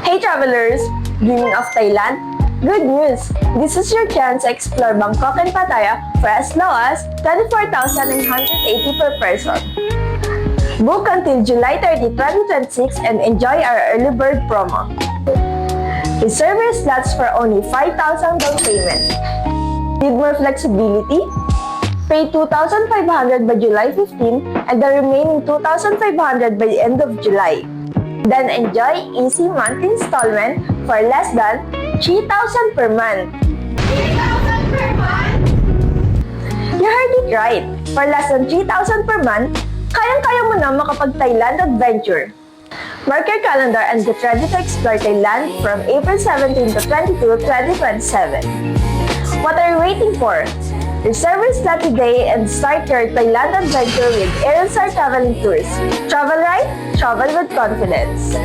Hey travelers! Dreaming of Thailand? Good news! This is your chance to explore Bangkok and Pattaya for as low as 24,980 per person. Book until July 30, 2026 and enjoy our early bird promo. Reserve your slots for only 5,000 down payment. Need more flexibility? Pay 2,500 by July 15 and the remaining 2,500 by the end of July. Then enjoy easy monthly installment for less than 3,000 per month. 3,000 per month? You heard it right! For less than 3,000 per month, kayang-kaya mo na makapag-Thailand adventure. Mark your calendar and get ready to explore Thailand from April 17 to 22, 2027. What are you waiting for? Reserve your slot today and start your Thailand adventure with Airfare Traveling Tours. Travel right, travel with confidence.